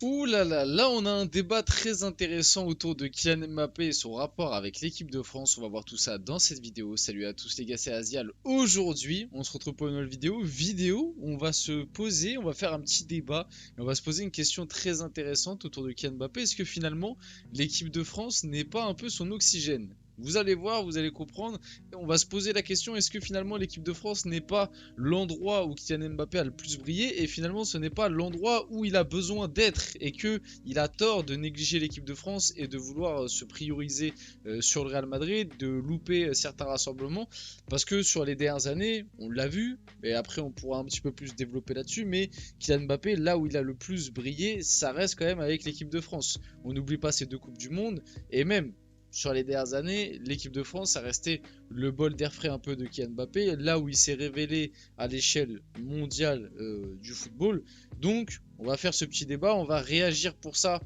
Ouh là là, là on a un débat très intéressant autour de Kylian Mbappé et son rapport avec l'équipe de France. On va voir tout ça dans cette vidéo. Salut à tous les gars, c'est Azial. Aujourd'hui, on se retrouve pour une nouvelle vidéo où on va se poser, on va faire un petit débat et on va se poser une question très intéressante autour de Kylian Mbappé. Est-ce que finalement l'équipe de France n'est pas un peu son oxygène? Vous allez voir, vous allez comprendre. On va se poser la question, est-ce que finalement l'équipe de France n'est pas l'endroit où Kylian Mbappé a le plus brillé et finalement ce n'est pas l'endroit où il a besoin d'être et que il a tort de négliger l'équipe de France et de vouloir se prioriser sur le Real Madrid, de louper certains rassemblements parce que sur les dernières années, on l'a vu et après on pourra un petit peu plus développer là-dessus, mais Kylian Mbappé, là où il a le plus brillé, ça reste quand même avec l'équipe de France. On n'oublie pas ces deux coupes du monde et même sur les dernières années, l'équipe de France a resté le bol d'air frais un peu de Kylian Mbappé, là où il s'est révélé à l'échelle mondiale du football. Donc, on va faire ce petit débat, on va réagir pour ça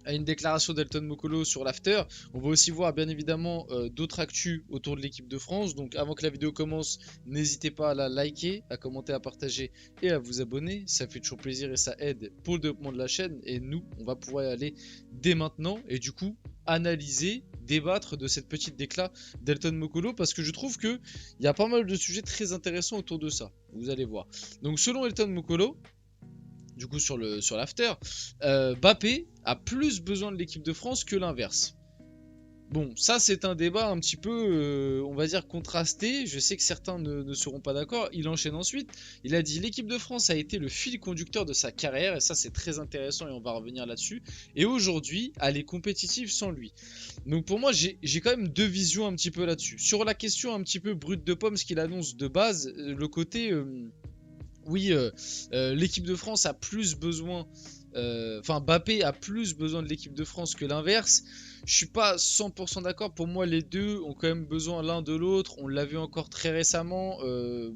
à une déclaration d'Elton Mokolo sur l'after. On va aussi voir bien évidemment d'autres actus autour de l'équipe de France. Donc avant que la vidéo commence, n'hésitez pas à la liker, à commenter, à partager et à vous abonner. Ça fait toujours plaisir et ça aide pour le développement de la chaîne. Et nous, on va pouvoir y aller dès maintenant et du coup analyser, débattre de cette petite déclat d'Elton Mokolo parce que je trouve qu'il y a pas mal de sujets très intéressants autour de ça. Vous allez voir. Donc selon Elton Mokolo, du coup sur l'after, Mbappé a plus besoin de l'équipe de France que l'inverse. Bon, ça c'est un débat un petit peu, on va dire, contrasté. Je sais que certains ne seront pas d'accord. Il enchaîne ensuite. Il a dit l'équipe de France a été le fil conducteur de sa carrière, et ça c'est très intéressant et on va revenir là-dessus. Et aujourd'hui, elle est compétitive sans lui. Donc pour moi, j'ai quand même deux visions un petit peu là-dessus. Sur la question un petit peu brute de pomme, ce qu'il annonce de base, le côté oui, l'équipe de France a plus besoin, enfin Mbappé a plus besoin de l'équipe de France que l'inverse. Je suis pas 100% d'accord. Pour moi, les deux ont quand même besoin l'un de l'autre. On l'a vu encore très récemment,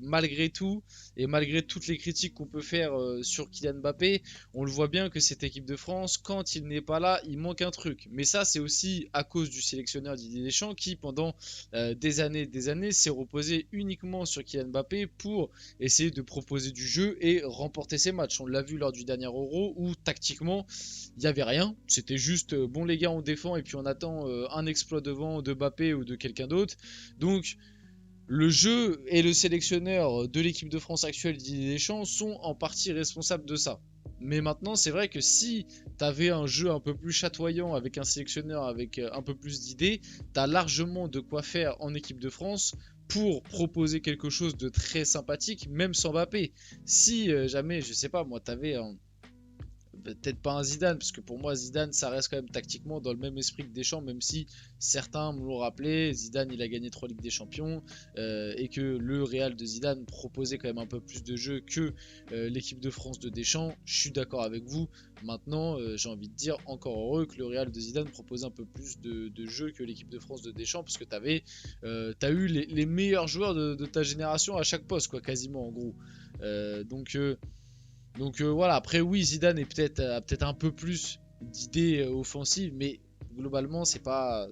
malgré tout et malgré toutes les critiques qu'on peut faire sur Kylian Mbappé, on le voit bien que cette équipe de France, quand il n'est pas là, il manque un truc. Mais ça, c'est aussi à cause du sélectionneur Didier Deschamps qui, pendant des années, s'est reposé uniquement sur Kylian Mbappé pour essayer de proposer du jeu et remporter ses matchs. On l'a vu lors du dernier Euro où tactiquement il n'y avait rien. C'était juste bon les gars on défend et puis on attend un exploit devant de Mbappé ou de quelqu'un d'autre. Donc le jeu et le sélectionneur de l'équipe de France actuelle Didier Deschamps sont en partie responsables de ça. Mais maintenant, c'est vrai que si tu avais un jeu un peu plus chatoyant avec un sélectionneur avec un peu plus d'idées, tu as largement de quoi faire en équipe de France pour proposer quelque chose de très sympathique, même sans Mbappé. Si jamais, je sais pas, moi, tu avais un peut-être pas un Zidane, parce que pour moi Zidane ça reste quand même tactiquement dans le même esprit que Deschamps, même si certains me l'ont rappelé, Zidane il a gagné 3 Ligues des Champions et que le Real de Zidane proposait quand même un peu plus de jeu que l'équipe de France de Deschamps. Je suis d'accord avec vous. Maintenant j'ai envie de dire encore heureux que le Real de Zidane propose un peu plus de jeu que l'équipe de France de Deschamps, parce que t'as eu les meilleurs joueurs de ta génération à chaque poste quoi, quasiment en gros. Donc voilà, après oui, Zidane est a peut-être un peu plus d'idées offensives, mais globalement c'est pas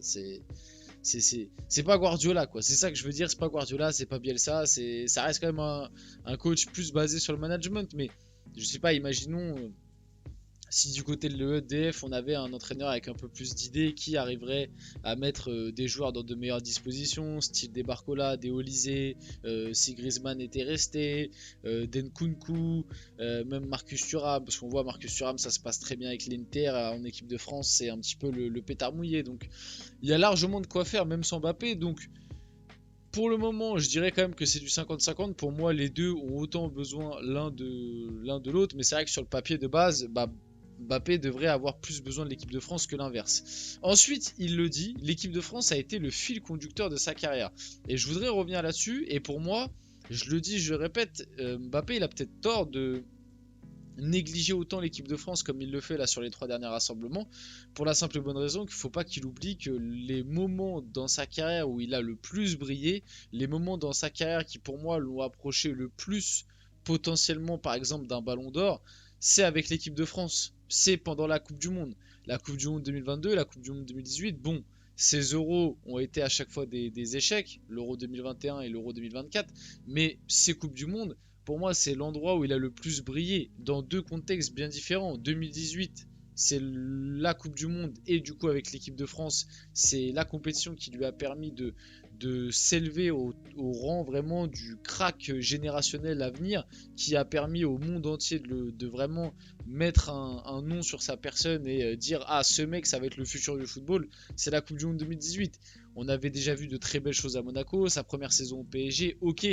Guardiola quoi. C'est ça que je veux dire, c'est pas Guardiola, c'est pas Bielsa, ça reste quand même un coach plus basé sur le management, mais je sais pas, imaginons si du côté de l'EDF on avait un entraîneur avec un peu plus d'idées qui arriverait à mettre des joueurs dans de meilleures dispositions, style des Barcola, des Olysée, si Griezmann était resté, Denkunku, même Marcus Thuram, parce qu'on voit Marcus Thuram ça se passe très bien avec l'Inter, en équipe de France c'est un petit peu le pétard mouillé, donc il y a largement de quoi faire même sans Mbappé, donc pour le moment, je dirais quand même que c'est du 50-50. Pour moi, les deux ont autant besoin l'un de l'autre. Mais c'est vrai que sur le papier de base, bah, Mbappé devrait avoir plus besoin de l'équipe de France que l'inverse. Ensuite, il le dit, l'équipe de France a été le fil conducteur de sa carrière. Et je voudrais revenir là-dessus. Et pour moi, je le dis, je le répète, Mbappé, il a peut-être tort de négliger autant l'équipe de France comme il le fait là sur les 3 derniers rassemblements, pour la simple et bonne raison qu'il ne faut pas qu'il oublie que les moments dans sa carrière où il a le plus brillé, les moments dans sa carrière qui pour moi l'ont approché le plus potentiellement par exemple d'un ballon d'or, c'est avec l'équipe de France, c'est pendant la Coupe du Monde. La Coupe du Monde 2022, la Coupe du Monde 2018, bon, ces euros ont été à chaque fois des échecs, l'euro 2021 et l'euro 2024, mais ces Coupes du Monde, pour moi, c'est l'endroit où il a le plus brillé, dans deux contextes bien différents. 2018, c'est la Coupe du Monde, et du coup, avec l'équipe de France, c'est la compétition qui lui a permis de s'élever au rang vraiment du crack générationnel à venir, qui a permis au monde entier de vraiment mettre un nom sur sa personne et dire ah ce mec ça va être le futur du football. C'est la Coupe du Monde 2018. On avait déjà vu de très belles choses à Monaco, sa première saison au PSG, ok,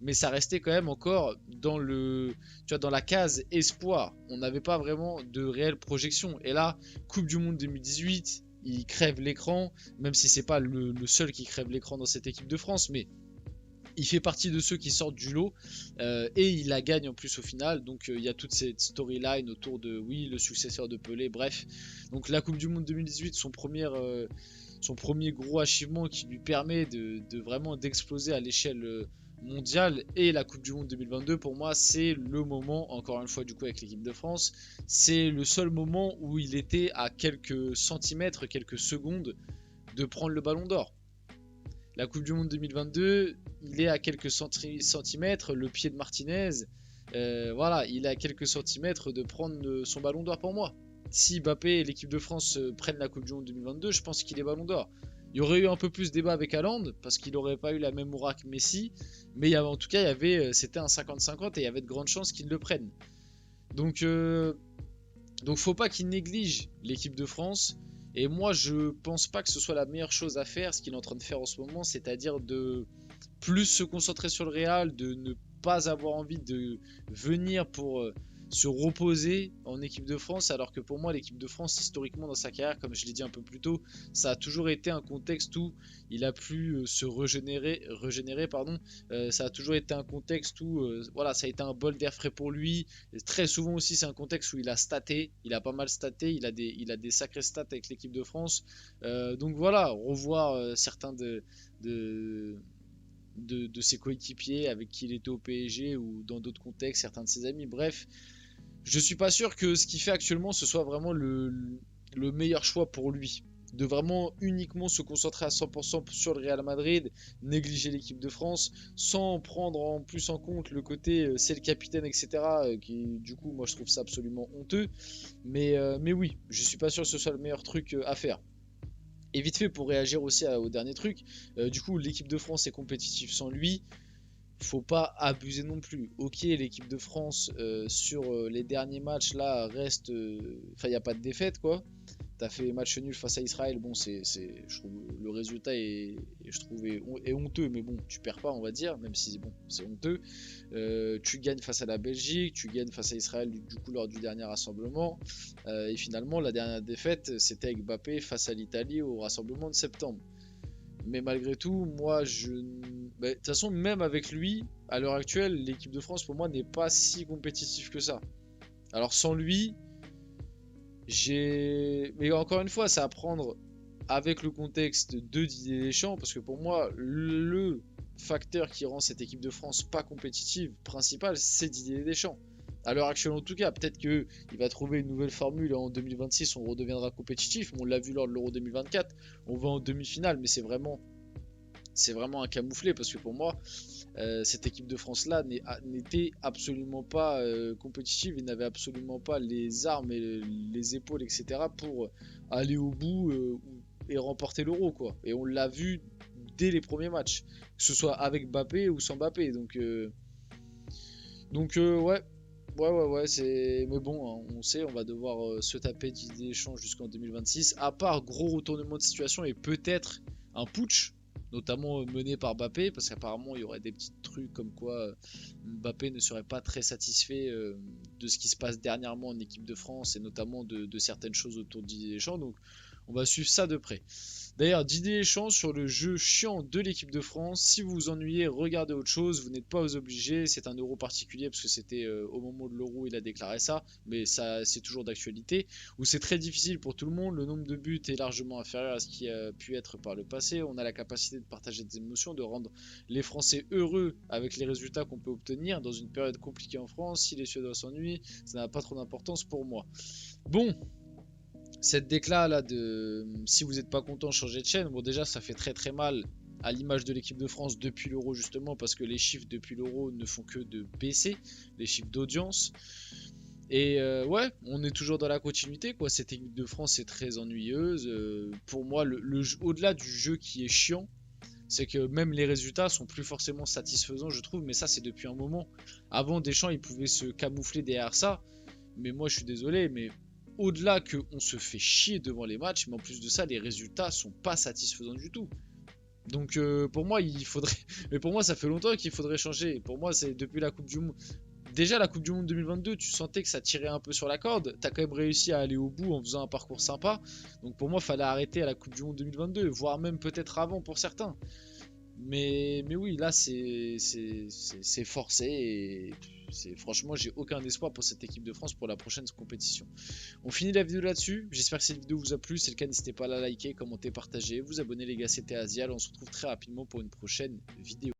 mais ça restait quand même encore dans dans la case espoir. On n'avait pas vraiment de réelle projection. Et là, Coupe du Monde 2018, il crève l'écran, même si c'est pas le seul qui crève l'écran dans cette équipe de France, mais il fait partie de ceux qui sortent du lot et il la gagne en plus au final. Donc il y a toute cette storyline autour de oui le successeur de Pelé, bref. Donc la Coupe du Monde 2018, son premier gros achievement qui lui permet de vraiment d'exploser à l'échelle mondiale, et la Coupe du Monde 2022 pour moi c'est le moment, encore une fois du coup avec l'équipe de France, c'est le seul moment où il était à quelques centimètres, quelques secondes de prendre le ballon d'or. La Coupe du Monde 2022, il est à quelques centimètres, le pied de Martinez. Voilà, il est à quelques centimètres de prendre son ballon d'or pour moi. Si Mbappé et l'équipe de France prennent la Coupe du Monde 2022, je pense qu'il est ballon d'or. Il y aurait eu un peu plus de débat avec Haaland, parce qu'il n'aurait pas eu la même aura que Messi. Mais en tout cas, c'était un 50-50 et il y avait de grandes chances qu'il le prenne. Donc faut pas qu'il néglige l'équipe de France. Et moi, je pense pas que ce soit la meilleure chose à faire, ce qu'il est en train de faire en ce moment, c'est-à-dire de plus se concentrer sur le Real, de ne pas avoir envie de venir pour se reposer en équipe de France, alors que pour moi, l'équipe de France, historiquement dans sa carrière, comme je l'ai dit un peu plus tôt, ça a toujours été un contexte où il a pu se régénérer pardon. Ça a toujours été un contexte où voilà, ça a été un bol d'air frais pour lui. Et très souvent aussi, c'est un contexte où il a staté, il a pas mal staté, il a des sacrés stats avec l'équipe de France. Donc voilà, revoir certains de ses coéquipiers avec qui il était au PSG ou dans d'autres contextes, certains de ses amis, bref. Je suis pas sûr que ce qu'il fait actuellement ce soit vraiment le meilleur choix pour lui. De vraiment uniquement se concentrer à 100% sur le Real Madrid, négliger l'équipe de France, sans prendre en plus en compte le côté c'est le capitaine, etc. Qui du coup, moi je trouve ça absolument honteux. Mais oui, je suis pas sûr que ce soit le meilleur truc à faire. Et vite fait pour réagir aussi au dernier truc, du coup l'équipe de France est compétitive sans lui. Faut pas abuser non plus. Ok, l'équipe de France sur les derniers matchs là reste. Enfin, il n'y a pas de défaite quoi. T'as fait match nul face à Israël. Bon, je trouve le résultat est honteux, mais bon, tu perds pas, on va dire, même si bon, c'est honteux. Tu gagnes face à la Belgique, tu gagnes face à Israël du coup lors du dernier rassemblement. Et finalement, la dernière défaite, c'était avec Mbappé face à l'Italie au rassemblement de septembre. Mais malgré tout, moi, de toute façon, même avec lui, à l'heure actuelle, l'équipe de France, pour moi, n'est pas si compétitive que ça. Alors, sans lui, mais encore une fois, c'est à prendre avec le contexte de Didier Deschamps, parce que pour moi, le facteur qui rend cette équipe de France pas compétitive, principal, c'est Didier Deschamps. À l'heure actuelle, en tout cas, peut-être qu'il va trouver une nouvelle formule et en 2026, on redeviendra compétitif. On l'a vu lors de l'Euro 2024, on va en demi-finale, mais c'est vraiment un camouflet parce que pour moi, cette équipe de France là n'était absolument pas compétitive, il n'avait absolument pas les armes et les épaules, etc. pour aller au bout et remporter l'Euro quoi. Et on l'a vu dès les premiers matchs, que ce soit avec Mbappé ou sans Mbappé. Ouais. Ouais, mais bon, hein, on sait, on va devoir se taper d'idées d'échange jusqu'en 2026. À part gros retournement de situation et peut-être un putsch, notamment mené par Mbappé, parce qu'apparemment il y aurait des petits trucs comme quoi Mbappé ne serait pas très satisfait de ce qui se passe dernièrement en équipe de France et notamment de certaines choses autour de Didier Deschamps. Donc on va suivre ça de près. D'ailleurs, Didier Deschamps sur le jeu chiant de l'équipe de France. Si vous vous ennuyez, regardez autre chose. Vous n'êtes pas obligés. C'est un euro particulier parce que c'était au moment de l'euro il a déclaré ça, mais ça c'est toujours d'actualité. Où c'est très difficile pour tout le monde. Le nombre de buts est largement inférieur à ce qui a pu être par le passé. On a la capacité de partager des émotions, de rendre les Français heureux avec les résultats qu'on peut obtenir dans une période compliquée en France. Si les Suédois s'ennuient, ça n'a pas trop d'importance pour moi. Bon. Cette déclat là de si vous n'êtes pas content, changez de chaîne. Bon, déjà, ça fait très très mal à l'image de l'équipe de France depuis l'Euro justement, parce que les chiffres depuis l'Euro ne font que de baisser, les chiffres d'audience. Et ouais, on est toujours dans la continuité, quoi. Cette équipe de France est très ennuyeuse. Pour moi, au-delà du jeu qui est chiant, c'est que même les résultats sont plus forcément satisfaisants, je trouve. Mais ça, c'est depuis un moment. Avant, Deschamps, il pouvait se camoufler derrière ça. Mais moi, je suis désolé, mais au-delà qu'on se fait chier devant les matchs, mais en plus de ça, les résultats sont pas satisfaisants du tout. Donc pour moi, il faudrait. Mais pour moi, ça fait longtemps qu'il faudrait changer. Pour moi, c'est depuis la Coupe du Monde. Déjà, la Coupe du Monde 2022, tu sentais que ça tirait un peu sur la corde. T'as quand même réussi à aller au bout en faisant un parcours sympa. Donc pour moi, il fallait arrêter à la Coupe du Monde 2022, voire même peut-être avant pour certains. Mais oui, là, c'est forcé. Et franchement, j'ai aucun espoir pour cette équipe de France pour la prochaine compétition. On finit la vidéo là-dessus. J'espère que cette vidéo vous a plu. Si c'est le cas, n'hésitez pas à la liker, commenter, partager, vous abonner les gars. C'était Asial. On se retrouve très rapidement pour une prochaine vidéo.